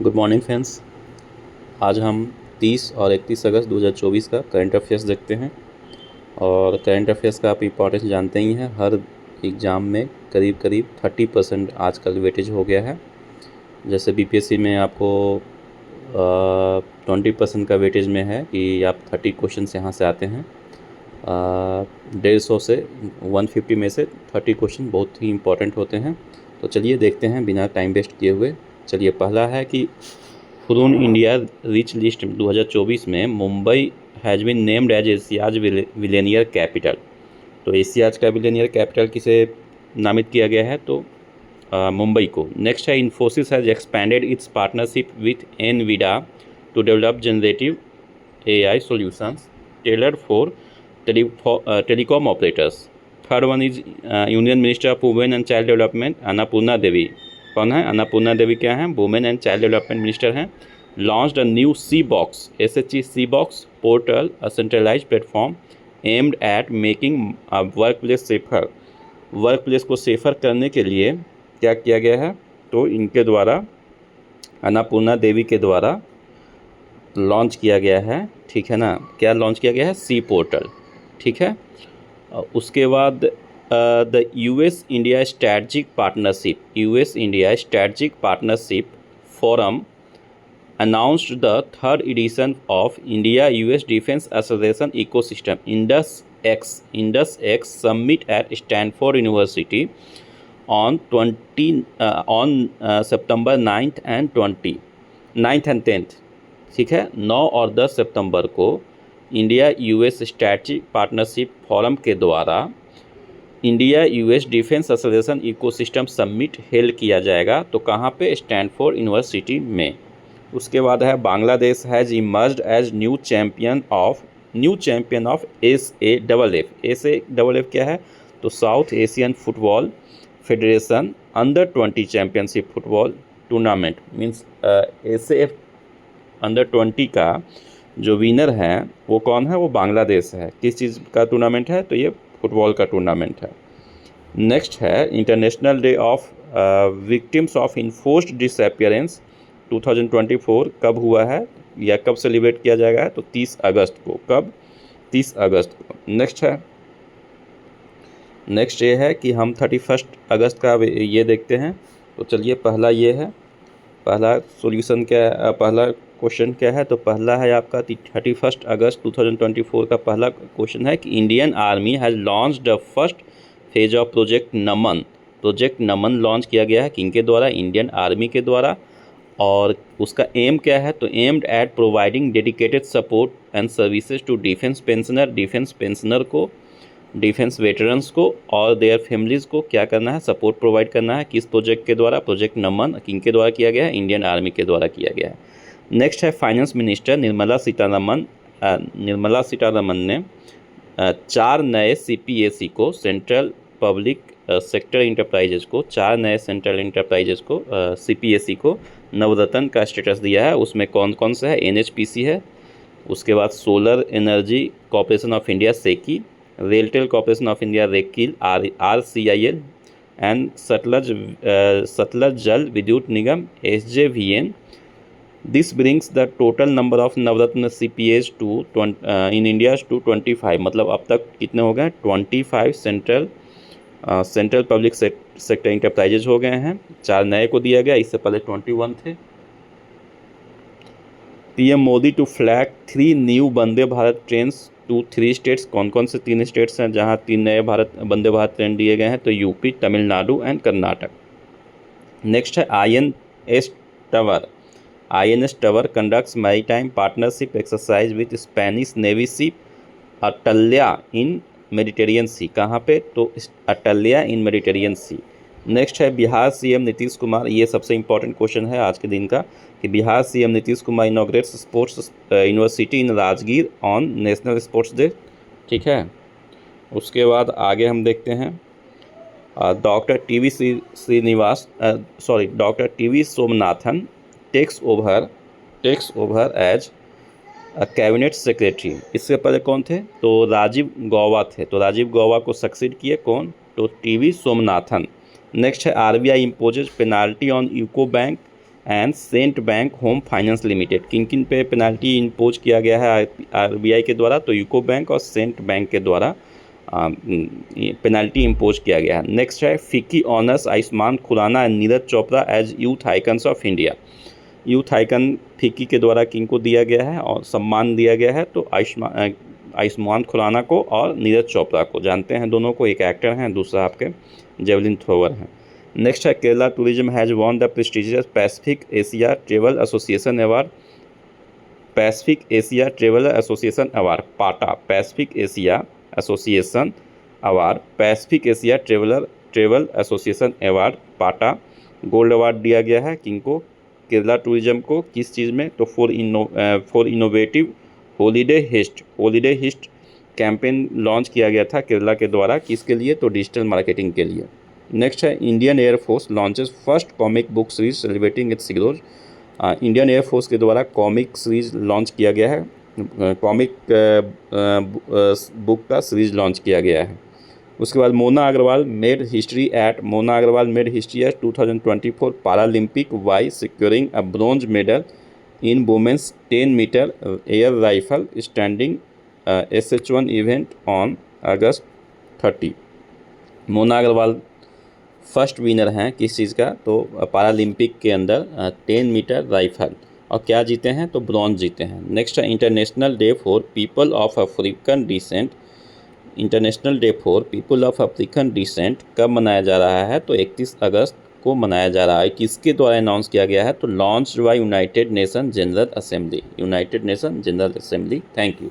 Good morning friends. आज हम 30 और 31 अगस्त 2024 का करंट अफेयर्स देखते हैं। और करंट अफेयर्स का आप इम्पोर्टेंस जानते ही हैं। हर एग्ज़ाम में करीब करीब 30% आजकल वेटेज हो गया है। जैसे बीपीएससी में आपको 20% का वेटेज में है कि आप 30 क्वेश्चन यहाँ से आते हैं। 150 से 150 में से 30 क्वेश्चन बहुत ही इम्पोर्टेंट होते हैं। तो चलिए देखते हैं बिना टाइम वेस्ट किए हुए। चलिए, पहला है कि हुरून इंडिया रिच लिस्ट 2024 में Mumbai has been named as Asia's billionaire capital. तो एशियाज का बिलियनियर कैपिटल किसे नामित किया गया है? तो मुंबई को। नेक्स्ट है, Infosys has expanded its partnership with Nvidia to develop generative AI solutions tailored for telecom operators. Third one is Union Minister of Women and Child Development Annapurna Devi. कौन है अन्नपूर्णा देवी? क्या है? Women and child development minister हैं। Launched a new she box SHE she box portal, a centralised platform aimed at making work place safer. Work place को safer करने के लिए क्या किया गया है? तो इनके द्वारा, अन्नपूर्णा देवी के द्वारा लॉन्च किया गया है। ठीक है ना? क्या लॉन्च किया गया है? C portal. ठीक है। उसके बाद the US India strategic partnership forum announced the third edition of India US Defense Association Ecosystem Indus X Summit at Stanford University on September 9th and 10th। ठीक है, 9 और 10 सितंबर को India US strategic partnership forum के द्वारा India US defence association ecosystem summit held किया जाएगा। तो कहाँ पे? स्टैनफोर्ड यूनिवर्सिटी में। उसके बाद है, Bangladesh has emerged as new champion of SAFF क्या है? तो South Asian football federation under twenty championship football tournament. Means SAF under twenty का जो विनर है वो कौन है? वो बांग्लादेश है। किस चीज़ का टूर्नामेंट है? तो ये फुटबॉल का टूर्नामेंट है। नेक्स्ट है, international day of victims of enforced disappearance 2024 कब हुआ है या कब सेलिब्रेट किया जाएगा? तो 30 अगस्त को। कब? 30 अगस्त को। नेक्स्ट ये है कि हम 31 अगस्त का ये देखते हैं। तो चलिए, पहला ये है। पहला सॉल्यूशन क्या है? पहला क्वेश्चन क्या है? तो पहला है आपका 31 अगस्त 2024 का पहला क्वेश्चन है कि Indian army has launch the first phase of project Naman. Project Naman launch किया गया है किनके द्वारा? इंडियन आर्मी के द्वारा। और उसका एम क्या है? तो aimed at providing dedicated support and services to defence pensioner को, डिफेंस वेटरन्स को और देयर फैमिलीज़ को क्या करना है? सपोर्ट प्रोवाइड करना है। किस प्रोजेक्ट के द्वारा? प्रोजेक्ट नमन किनके द्वारा किया गया है? इंडियन आर्मी के द्वारा किया गया है। नेक्स्ट है, फाइनेंस मिनिस्टर निर्मला सीतारमन ने 4 नए CPSE को, सेंट्रल पब्लिक सेक्टर इंटरप्राइजेज को, 4 नए सेंट्रल इंटरप्राइजेज को CPSE को नवरत्न का स्टेटस दिया है। उसमें कौन कौन से है? NHPC है, उसके बाद solar energy corporation of India SECI, RailTel corporation of India RCIL RCIL and Satluj Jal Vidyut Nigam SJVN। This brings the total number of Navratna CPAs in India to 25। मतलब अब तक कितने हो गए? 25 सेंट्रल पब्लिक सेक्टर इंटरप्राइजेज हो गए हैं। 4 नए को दिया गया, इससे पहले 21 थे। PM Modi to flag 3 new Vande Bharat trains to 3 states. कौन कौन से 3 स्टेट्स हैं जहां 3 नए वंदे भारत ट्रेन दिए गए हैं? तो UP, Tamil Nadu and Karnataka. Next है, INS Tabar conducts maritime partnership exercise with Spanish navy ship Atalaya in Mediterranean sea. कहाँ पे? तो अटल्या इन मेडिटेरियन सी। नेक्स्ट है, बिहार CM नीतीश कुमार। ये सबसे इम्पोर्टेंट क्वेश्चन है आज के दिन का कि Bihar CM Nitish Kumar inaugurates sports university in Rajgir on national sports day. ठीक है। उसके बाद आगे हम देखते हैं, doctor TV Somanathan takes over as cabinet secretary. इससे पहले कौन थे? तो राजीव गौबा थे। तो राजीव गौबा को सक्सीड किए कौन? तो TV सोमनाथन। नेक्स्ट है, RBI imposes penalty on UCO bank and Cent bank home finance limited. किन किन पे पेनल्टी इम्पोज किया गया है आरबीआई के द्वारा? तो यूको बैंक और सेंट बैंक के द्वारा पेनल्टी इम्पोज किया गया है। नेक्स्ट है FICCI honours Ayushmann Khurrana and Neeraj Chopra as youth icons of India. Youth icon FICCI के द्वारा किनको दिया गया है और सम्मान दिया गया है? तो आयुष्मान खुराना को और नीरज चोपड़ा को। जानते हैं दोनों को, एक एक्टर हैं, दूसरा आपके जेवलिन थ्रोवर हैं। नेक्स्ट है Kerala tourism has won the prestigious Pacific Asia travel association award. Pacific Asia travel association award PATA, Pacific Asia association award, Pacific Asia travel association award PATA gold award दिया गया है किनको? Kerala tourism को। किस चीज़ में? तो for innovative holiday heist campaign launch किया गया था केरला के द्वारा। किसके लिए? तो डिजिटल मार्केटिंग के लिए। नेक्स्ट है Indian air force launches first comic book series celebrating its heroes. Indian air force के द्वारा कॉमिक सीरीज लॉन्च किया गया है, कॉमिक बुक का सीरीज लॉन्च किया गया है। उसके बाद Mona Agarwal made history at 2024 Paralympic by securing a bronze medal in women's 10 metre air rifle standing SH1 event on August 30। Mona Agarwal first winner हैं किस चीज़ का? तो पैरालंपिक के अंदर 10 मीटर राइफल, और क्या जीते हैं? तो ब्रॉन्ज जीते हैं। नेक्स्ट है international day for people of African descent. International day for people of African descent कब मनाया जा रहा है? तो 31 अगस्त को मनाया जा रहा है। किसके द्वारा अनाउंस किया गया है? तो launch by United nation general assembly. United nation general assembly. Thank you.